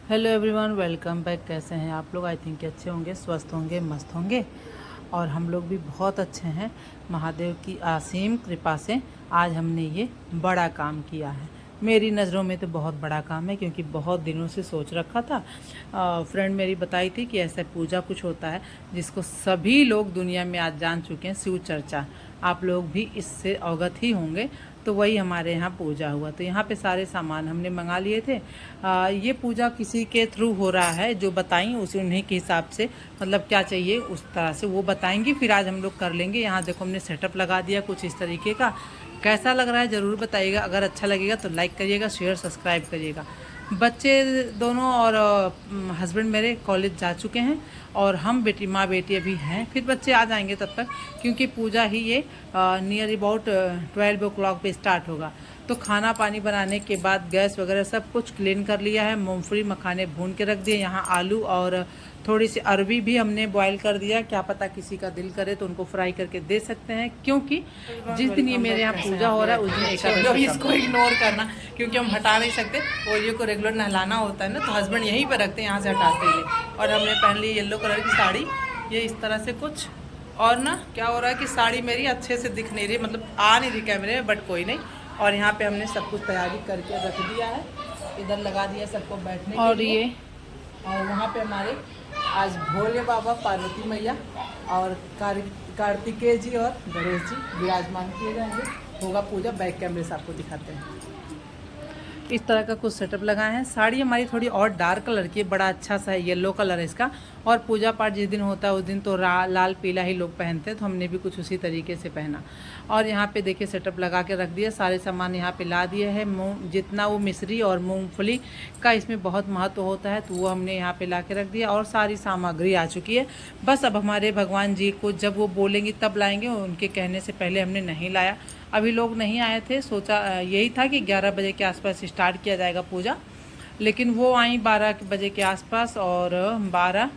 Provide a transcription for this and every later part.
Hello everyone, welcome back. कैसे हैं आप लोग? आई थिंक अच्छे होंगे, स्वस्थ होंगे, मस्त होंगे। और हम लोग भी बहुत अच्छे हैं महादेव की असीम कृपा से। आज हमने ये बड़ा काम किया है। मेरी नज़रों में तो बहुत बड़ा काम है, क्योंकि बहुत दिनों से सोच रखा था। फ्रेंड मेरी बताई थी कि ऐसा पूजा कुछ होता है जिसको सभी लोग दुनिया में आज जान चुके हैं, शिव चर्चा। आप लोग भी इससे अवगत ही होंगे। तो वही हमारे यहाँ पूजा हुआ, तो यहाँ पे सारे सामान हमने मंगा लिए थे। ये पूजा किसी के थ्रू हो रहा है, जो बताएं उसी उन्हीं के हिसाब से, मतलब क्या चाहिए उस तरह से वो बताएंगी, फिर आज हम लोग कर लेंगे। यहाँ देखो हमने सेटअप लगा दिया कुछ इस तरीके का। कैसा लग रहा है ज़रूर बताइएगा। अगर अच्छा लगेगा तो लाइक करिएगा, शेयर सब्सक्राइब करिएगा। बच्चे दोनों और हस्बैंड मेरे कॉलेज जा चुके हैं, और हम बेटी माँ बेटी अभी हैं। फिर बच्चे आ जाएंगे तब तक, क्योंकि पूजा ही ये नियर अबाउट 12 o'clock पे स्टार्ट होगा। तो खाना पानी बनाने के बाद गैस वगैरह सब कुछ क्लीन कर लिया है। मूंगफली मखाने भून के रख दिए। यहाँ आलू और थोड़ी सी अरबी भी हमने बॉईल कर दिया। क्या पता किसी का दिल करे तो उनको फ्राई करके दे सकते हैं, क्योंकि जिस दिन ये मेरे यहाँ पूजा हो रहा है उस दिन एकादशी। इसको इग्नोर करना, क्योंकि हम हटा नहीं सकते। ओरियो को रेगुलर नहलाना होता है ना, तो हस्बैंड यहीं पर रखते हैं, यहाँ से हटाते हैं। और हमने पहन ली येलो कलर की साड़ी, ये इस तरह से कुछ। और ना क्या हो रहा है कि साड़ी मेरी अच्छे से दिख नहीं रही, मतलब आ नहीं रही कैमरे में, बट कोई नहीं। और यहाँ पे हमने सब कुछ तैयारी करके रख दिया है, इधर लगा दिया सबको बैठने के और लिए। ये और वहाँ पे हमारे आज भोले बाबा, पार्वती मैया और कार्तिकेय जी और गणेश जी विराजमान किए जाएंगे। होगा पूजा, बैक कैमरे से आपको दिखाते हैं। इस तरह का कुछ सेटअप लगाए हैं। साड़ी हमारी थोड़ी और डार्क कलर की है, बड़ा अच्छा सा है, येलो कलर है इसका। और पूजा पाठ जिस दिन होता है उस दिन तो लाल पीला ही लोग पहनते हैं, तो हमने भी कुछ उसी तरीके से पहना। और यहाँ पे देखिए सेटअप लगा के रख दिया, सारे सामान यहाँ पे ला दिए हैं। जितना वो मिश्री और मूंगफली का इसमें बहुत महत्व होता है, तो वो हमने यहाँ पे ला के रख दिया। और सारी सामग्री आ चुकी है। बस अब हमारे भगवान जी को जब वो बोलेंगी तब लाएंगे, उनके कहने से पहले हमने नहीं लाया। अभी लोग नहीं आए थे, सोचा यही था कि 11 बजे के आसपास स्टार्ट किया जाएगा पूजा, लेकिन वो आई 12 बजे के आसपास। और 12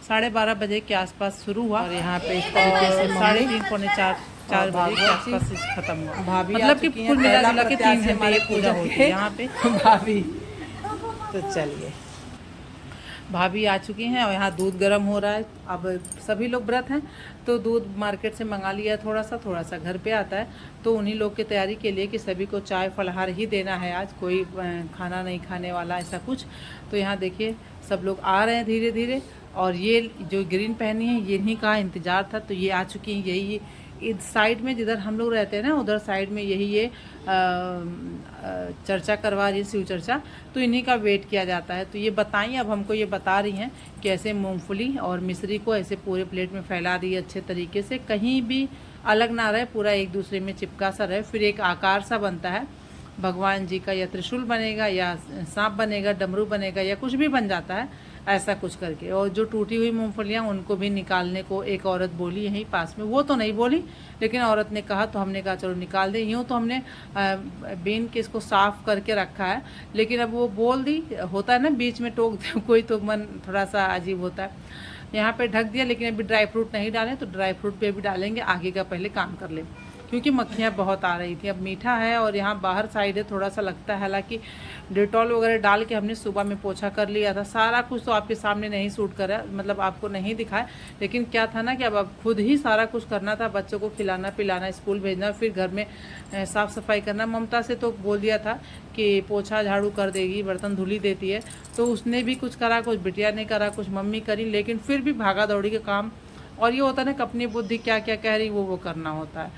साढ़े 12 बजे के आसपास शुरू हुआ। और यहाँ पे इस तरीके से 3:30 पौने 4 बजे के आसपास खत्म हुआ। भाभी मतलब कि कुल मिला जुला के 3 घंटे ये पूजा होती है यहाँ पे। भाभी तो चलिए, भाभी आ चुकी हैं, और यहाँ दूध गर्म हो रहा है। अब सभी लोग व्रत हैं, तो दूध मार्केट से मंगा लिया, थोड़ा सा घर पे आता है। तो उन्हीं लोग की तैयारी के लिए कि सभी को चाय फलहार ही देना है आज, कोई खाना नहीं खाने वाला ऐसा कुछ। तो यहाँ देखिए सब लोग आ रहे हैं धीरे धीरे। और ये जो ग्रीन पहनी है ये इन्हीं का इंतज़ार था, तो ये आ चुकी हैं। यही इस साइड में जिधर हम लोग रहते हैं ना, उधर साइड में यही ये चर्चा करवा रही है, शिव चर्चा। तो इन्हीं का वेट किया जाता है। तो ये बताइए, अब हमको ये बता रही हैं कि ऐसे मूंगफली और मिश्री को ऐसे पूरे प्लेट में फैला दी अच्छे तरीके से, कहीं भी अलग ना रहे, पूरा एक दूसरे में चिपका सा रहे। फिर एक आकार सा बनता है भगवान जी का, या त्रिशूल बनेगा, या सांप बनेगा, डमरू बनेगा, या कुछ भी बन जाता है ऐसा कुछ करके। और जो टूटी हुई मूंगफलियां उनको भी निकालने को एक औरत बोली यहीं पास में, वो तो नहीं बोली लेकिन औरत ने कहा, तो हमने कहा चलो निकाल दे। यूँ तो हमने बीन के इसको साफ़ करके रखा है, लेकिन अब वो बोल दी, होता है ना बीच में टोक दे कोई, तो मन थोड़ा सा अजीब होता है। यहाँ पे ढक दिया, लेकिन अभी ड्राई फ्रूट नहीं डालें, तो ड्राई फ्रूट पे भी डालेंगे, आगे का पहले काम कर लें, क्योंकि मक्खियाँ बहुत आ रही थी। अब मीठा है और यहाँ बाहर साइड है, थोड़ा सा लगता है। हालांकि डेटॉल वगैरह डाल के हमने सुबह में पोछा कर लिया था। सारा कुछ तो आपके सामने नहीं शूट करा, मतलब आपको नहीं दिखाया, लेकिन क्या था ना कि अब खुद ही सारा कुछ करना था। बच्चों को खिलाना पिलाना, स्कूल भेजना, फिर घर में साफ़ सफाई करना। ममता से तो बोल दिया था कि पोछा झाड़ू कर देगी, बर्तन धुली देती है, तो उसने भी कुछ करा, कुछ बिटिया ने करा, कुछ मम्मी करी, लेकिन फिर भी भागा दौड़ी के काम। और ये होता है ना कि अपनी बुद्धि क्या क्या कह रही वो करना होता है।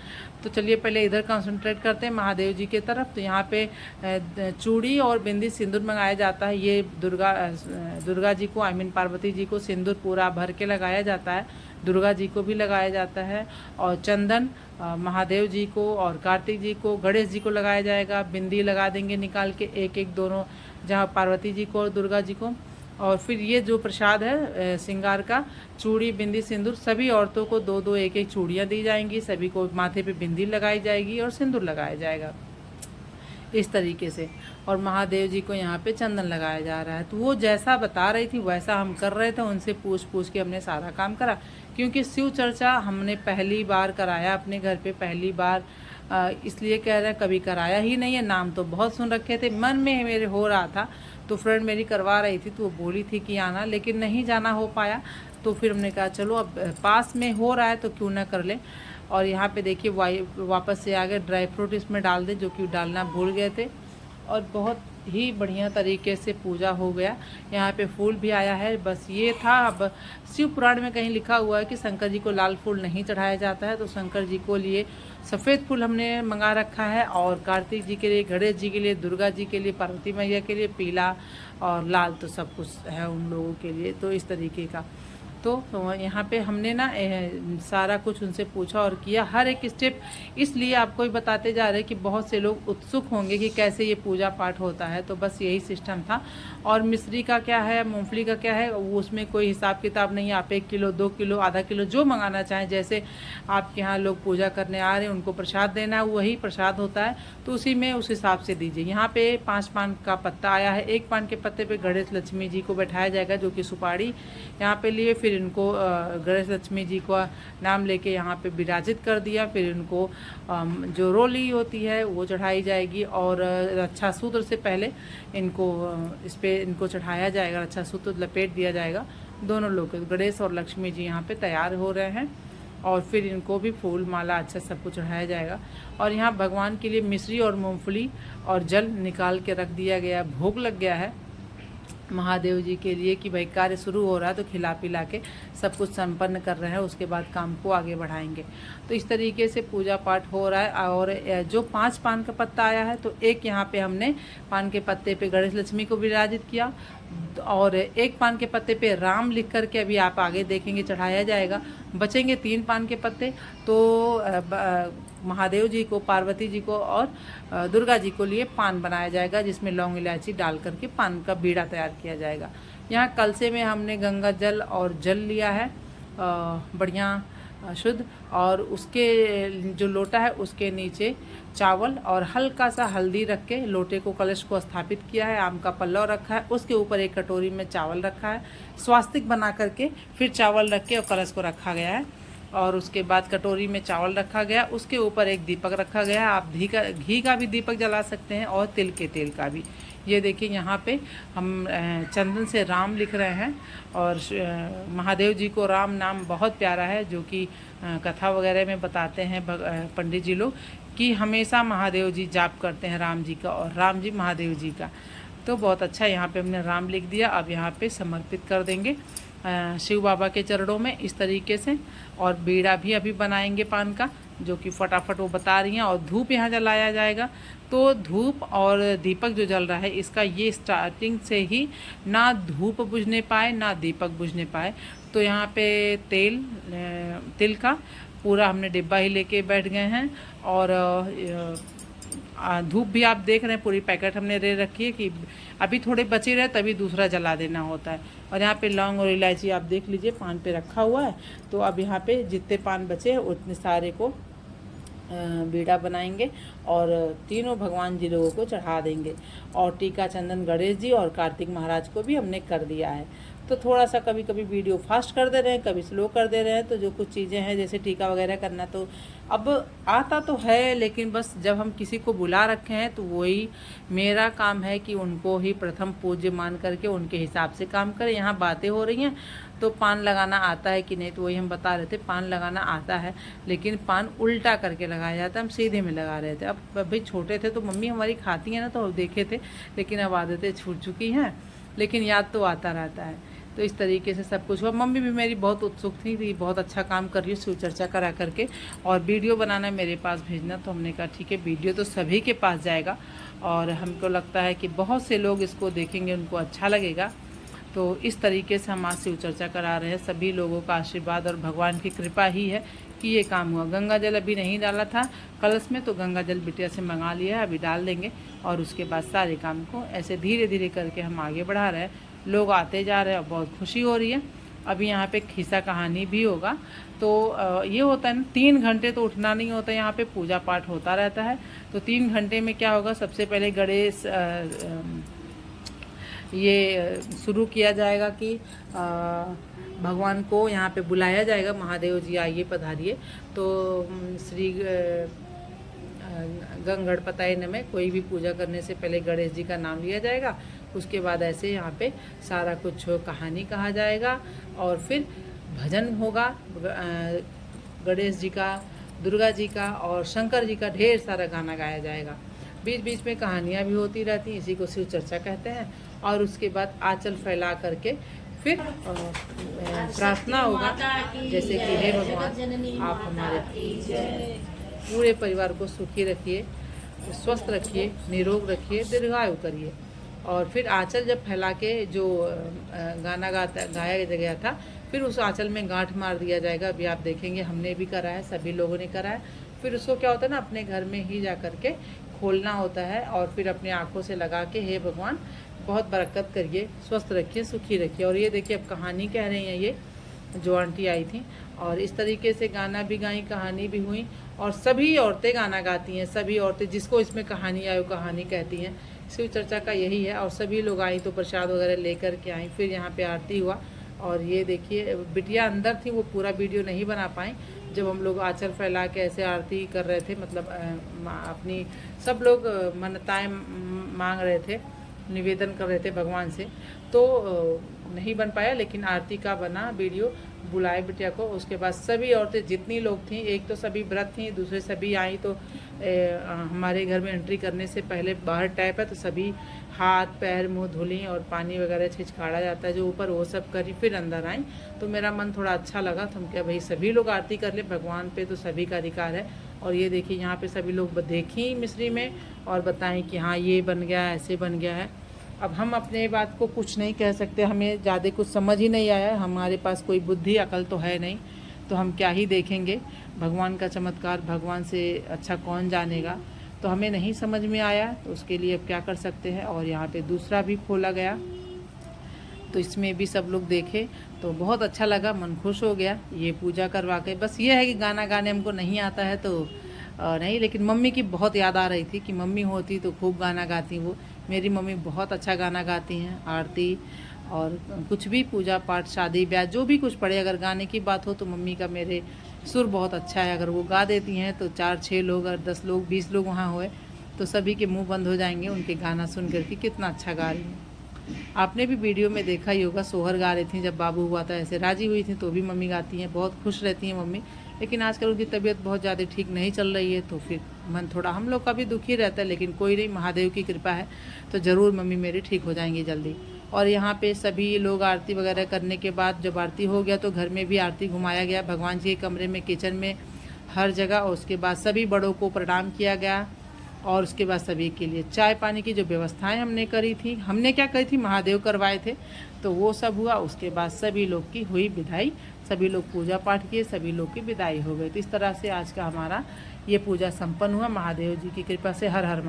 तो चलिए पहले इधर कंसंट्रेट करते हैं महादेव जी के तरफ। तो यहाँ पे चूड़ी और बिंदी सिंदूर मंगाया जाता है। ये दुर्गा जी को, आई मीन पार्वती जी को सिंदूर पूरा भर के लगाया जाता है। दुर्गा जी को भी लगाया जाता है। और चंदन महादेव जी को और कार्तिक जी को, गणेश जी को लगाया जाएगा। बिंदी लगा देंगे निकाल के एक एक दोनों, जहाँ पार्वती जी को और दुर्गा जी को। और फिर ये जो प्रसाद है श्रृंगार का, चूड़ी बिंदी सिंदूर, सभी औरतों को दो दो एक एक चूड़ियाँ दी जाएंगी, सभी को माथे पे बिंदी लगाई जाएगी और सिंदूर लगाया जाएगा इस तरीके से। और महादेव जी को यहाँ पे चंदन लगाया जा रहा है। तो वो जैसा बता रही थी वैसा हम कर रहे थे, उनसे पूछ के हमने सारा काम करा। क्योंकि शिव चर्चा हमने पहली बार कराया अपने घर पे, पहली बार इसलिए कह रहे हैं कभी कराया ही नहीं है, नाम तो बहुत सुन रखे थे, मन में मेरे हो रहा था। तो फ्रेंड मेरी करवा रही थी तो वो बोली थी कि आना, लेकिन नहीं जाना हो पाया। तो फिर हमने कहा चलो अब पास में हो रहा है तो क्यों ना कर ले। और यहाँ पे देखिए वापस से आ गए, ड्राई फ्रूट इसमें डाल दे, जो कि डालना भूल गए थे। और बहुत ही बढ़िया तरीके से पूजा हो गया। यहाँ पे फूल भी आया है, बस ये था। अब शिव पुराण में कहीं लिखा हुआ है कि शंकर जी को लाल फूल नहीं चढ़ाया जाता है, तो शंकर जी को लिए सफ़ेद फूल हमने मंगा रखा है, और कार्तिक जी के लिए, गणेश जी के लिए, दुर्गा जी के लिए, पार्वती मैया के लिए पीला और लाल, तो सब कुछ है उन लोगों के लिए। तो इस तरीके का तो यहाँ पे हमने ना सारा कुछ उनसे पूछा और किया, हर एक स्टेप। इसलिए आपको ही बताते जा रहे हैं कि बहुत से लोग उत्सुक होंगे कि कैसे ये पूजा पाठ होता है, तो बस यही सिस्टम था। और मिश्री का क्या है, मूंगफली का क्या है, वो उसमें कोई हिसाब किताब नहीं है। आप 1 किलो, 2 किलो, आधा किलो जो मंगाना चाहें, जैसे आपके यहाँ लोग पूजा करने आ रहे हैं उनको प्रसाद देना है, वही प्रसाद होता है, तो उसी में उस हिसाब से दीजिए। यहाँ पे 5 पान का पत्ता आया है, 1 पान के पत्ते पे गणेश लक्ष्मी जी को बैठाया जाएगा, जो कि सुपारी यहाँ पे लिए। फिर इनको गणेश लक्ष्मी जी का नाम लेके यहाँ पे विराजित कर दिया। फिर इनको जो रोली होती है वो चढ़ाई जाएगी, और रक्षा सूत्र से पहले इनको इस पे इनको चढ़ाया जाएगा, रक्षा सूत्र लपेट दिया जाएगा। दोनों लोग गणेश और लक्ष्मी जी यहाँ पे तैयार हो रहे हैं, और फिर इनको भी फूल माला अच्छा सब कुछ चढ़ाया जाएगा। और यहाँ भगवान के लिए मिश्री और मूंगफली और जल निकाल के रख दिया गया, भोग लग गया है महादेव जी के लिए कि भाई कार्य शुरू हो रहा है, तो खिला पिला के सब कुछ संपन्न कर रहे हैं, उसके बाद काम को आगे बढ़ाएंगे। तो इस तरीके से पूजा पाठ हो रहा है। और जो 5 पान का पत्ता आया है, तो एक यहाँ पे हमने पान के पत्ते पे गणेश लक्ष्मी को विराजित किया, और 1 पान के पत्ते पे राम लिख करके अभी आप आगे देखेंगे चढ़ाया जाएगा। बचेंगे 3 पान के पत्ते, तो महादेव जी को, पार्वती जी को और दुर्गा जी को लिए पान बनाया जाएगा, जिसमें लौंग इलायची डाल करके पान का बीड़ा तैयार किया जाएगा। यहाँ कलसे में हमने गंगा जल और जल लिया है बढ़िया शुद्ध, और उसके जो लोटा है उसके नीचे चावल और हल्का सा हल्दी रख के लोटे को, कलश को स्थापित किया है। आम का पल्लव रखा है, उसके ऊपर एक कटोरी में चावल रखा है, स्वास्तिक बना करके फिर चावल रख के और कलश को रखा गया है। और उसके बाद कटोरी में चावल रखा गया, उसके ऊपर एक दीपक रखा गया। आप घी का भी दीपक जला सकते हैं, और तिल के तेल का भी। ये देखिए यहाँ पे हम चंदन से राम लिख रहे हैं, और महादेव जी को राम नाम बहुत प्यारा है, जो कि कथा वगैरह में बताते हैं पंडित जी लोग कि हमेशा महादेव जी जाप करते हैं राम जी का, और राम जी महादेव जी का। तो बहुत अच्छा, यहाँ पे हमने राम लिख दिया। अब यहाँ पे समर्पित कर देंगे शिव बाबा के चरणों में इस तरीके से। और बीड़ा भी अभी बनाएंगे पान का, जो कि फटाफट वो बता रही हैं। और धूप यहाँ जलाया जाएगा, तो धूप और दीपक जो जल रहा है इसका ये स्टार्टिंग से ही ना धूप बुझने पाए ना दीपक बुझने पाए। तो यहाँ पे तिल का पूरा हमने डिब्बा ही लेके बैठ गए हैं। और धूप भी आप देख रहे हैं पूरी पैकेट हमने ले रखी है कि अभी थोड़े बचे रहे तभी दूसरा जला देना होता है। और यहाँ पे लौंग और इलायची आप देख लीजिए पान पे रखा हुआ है। तो अब यहाँ पे जितने पान बचे हैं उतने सारे को बीड़ा बनाएंगे और तीनों भगवान जी लोगों को चढ़ा देंगे। और टीका चंदन गणेश जी और कार्तिक महाराज को भी हमने कर दिया है। तो थोड़ा सा कभी कभी वीडियो फास्ट कर दे रहे हैं, कभी स्लो कर दे रहे हैं। तो जो कुछ चीज़ें हैं जैसे टीका वगैरह करना तो अब आता तो है, लेकिन बस जब हम किसी को बुला रखे हैं तो वही मेरा काम है कि उनको ही प्रथम पूज्य मान करके उनके हिसाब से काम करें। यहाँ बातें हो रही हैं तो पान लगाना आता है कि नहीं, तो वही हम बता रहे थे पान लगाना आता है, लेकिन पान उल्टा करके लगाया जाता है, हम सीधे में लगा रहे थे। अब भाई छोटे थे तो मम्मी हमारी खाती हैं ना, तो देखे थे, लेकिन अब आदतें छूट चुकी हैं, लेकिन याद तो आता रहता है। तो इस तरीके से सब कुछ हुआ। मम्मी भी मेरी बहुत उत्सुक थी, बहुत अच्छा काम कर रही है शिव चर्चा करा करके, और वीडियो बनाना मेरे पास भेजना। तो हमने कहा ठीक है, वीडियो तो सभी के पास जाएगा और हमको लगता है कि बहुत से लोग इसको देखेंगे, उनको अच्छा लगेगा। तो इस तरीके से हम आज शिव चर्चा करा रहे हैं। सभी लोगों का आशीर्वाद और भगवान की कृपा ही है कि ये काम हुआ। गंगा जल अभी नहीं डाला था कलश में, तो गंगा जल बिटिया से मंगा लिया है, अभी डाल देंगे। और उसके बाद सारे काम को ऐसे धीरे धीरे करके हम आगे बढ़ा रहे हैं। लोग आते जा रहे हैं और बहुत खुशी हो रही है। अभी यहाँ पे खिस्सा कहानी भी होगा। तो ये होता है ना, 3 घंटे तो उठना नहीं होता, यहाँ पे पूजा पाठ होता रहता है। तो 3 घंटे में क्या होगा, सबसे पहले गणेश ये शुरू किया जाएगा कि भगवान को यहाँ पे बुलाया जाएगा, महादेव जी आइए पधारिए। तो श्री गंगणपताय नमः, कोई भी पूजा करने से पहले गणेश जी का नाम लिया जाएगा। उसके बाद ऐसे यहाँ पे सारा कुछ कहानी कहा जाएगा और फिर भजन होगा गणेश जी का, दुर्गा जी का और शंकर जी का, ढेर सारा गाना गाया जाएगा। बीच बीच में कहानियाँ भी होती रहती हैं, इसी को शिव चर्चा कहते हैं। और उसके बाद आंचल फैला करके फिर प्रार्थना होगा, जैसे कि हे भगवान आप हमारे पूरे परिवार को सुखी रखिए, स्वस्थ रखिए, निरोग रखिए, दीर्घायु करिए। और फिर आंचल जब फैला के जो गाना गाया गया था, फिर उस आंचल में गांठ मार दिया जाएगा। अभी आप देखेंगे हमने भी करा है, सभी लोगों ने करा है। फिर उसको क्या होता है ना, अपने घर में ही जा कर के खोलना होता है और फिर अपनी आँखों से लगा के हे भगवान बहुत बरकत करिए, स्वस्थ रखिए, सुखी रखिए। और ये देखिए अब कहानी कह रही हैं ये जो आंटी आई थी, और इस तरीके से गाना भी गाई, कहानी भी हुई। और सभी औरतें गाना गाती हैं, सभी औरतें जिसको इसमें कहानी आई वो कहानी कहती हैं। शिव चर्चा का यही है। और सभी लोग आई तो प्रसाद वगैरह लेकर के आई। फिर यहाँ पे आरती हुआ। और ये देखिए बिटिया अंदर थी, वो पूरा वीडियो नहीं बना पाई। जब हम लोग आंचल फैला के ऐसे आरती कर रहे थे, मतलब अपनी सब लोग मन्नताएं मांग रहे थे, निवेदन कर रहे थे भगवान से, तो नहीं बन पाया। लेकिन आरती का बना वीडियो, बुलाए बिटिया को। उसके बाद सभी औरतें जितनी लोग थीं, एक तो सभी व्रत थीं, दूसरे सभी आई। तो हमारे घर में एंट्री करने से पहले बाहर टैप है, तो सभी हाथ पैर मुंह धुली और पानी वगैरह छिछकाड़ा जाता है जो ऊपर, वो सब करी, फिर अंदर आई। तो मेरा मन थोड़ा अच्छा लगा। तो हम क्या भाई सभी लोग आरती कर ले, भगवान पे तो सभी का अधिकार है। और ये देखिए यहाँ पे सभी लोग देखी मिस्री में और बताएं कि हाँ ये बन गया, ऐसे बन गया है। अब हम अपने बात को कुछ नहीं कह सकते, हमें ज़्यादा कुछ समझ ही नहीं आया, हमारे पास कोई बुद्धि अकल तो है नहीं, तो हम क्या ही देखेंगे भगवान का चमत्कार, भगवान से अच्छा कौन जानेगा। तो हमें नहीं समझ में आया, तो उसके लिए अब क्या कर सकते हैं। और यहाँ पे दूसरा भी खोला गया, तो इसमें भी सब लोग देखे, तो बहुत अच्छा लगा, मन खुश हो गया ये पूजा करवा के। बस ये है कि गाना गाने हमको नहीं आता है तो नहीं, लेकिन मम्मी की बहुत याद आ रही थी कि मम्मी होती तो खूब गाना गाती। वो मेरी मम्मी बहुत अच्छा गाना गाती हैं, आरती और कुछ भी पूजा पाठ, शादी ब्याह जो भी कुछ पड़े, अगर गाने की बात हो तो मम्मी का मेरे सुर बहुत अच्छा है। अगर वो गा देती हैं तो 4-6 लोग, अगर 10 लोग 20 लोग वहाँ हुए तो सभी के मुंह बंद हो जाएंगे उनके गाना सुन करके, कितना अच्छा गा रही हैं। आपने भी वीडियो में देखा ही होगा, सोहर गा रही थी जब बाबू हुआ था, ऐसे राजी हुई थी, तो भी मम्मी गाती हैं, बहुत खुश रहती हैं मम्मी। लेकिन आजकल उनकी तबीयत बहुत ज़्यादा ठीक नहीं चल रही है, तो फिर मन थोड़ा हम लोग का भी दुखी रहता है। लेकिन कोई नहीं, महादेव की कृपा है तो ज़रूर मम्मी मेरी ठीक हो जाएंगी जल्दी। और यहाँ पे सभी लोग आरती वगैरह करने के बाद जब आरती हो गया तो घर में भी आरती घुमाया गया, भगवान जी के कमरे में, किचन में, हर जगह। और उसके बाद सभी बड़ों को प्रणाम किया गया। और उसके बाद सभी के लिए चाय पानी की जो व्यवस्थाएं हमने करी थी, हमने क्या करी थी, महादेव करवाए थे, तो वो सब हुआ। उसके बाद सभी लोग की हुई विदाई, सभी लोग पूजा पाठ किए, सभी लोग की विदाई हो गई। तो इस तरह से आज का हमारा ये पूजा संपन्न हुआ महादेव जी की कृपा से। हर हर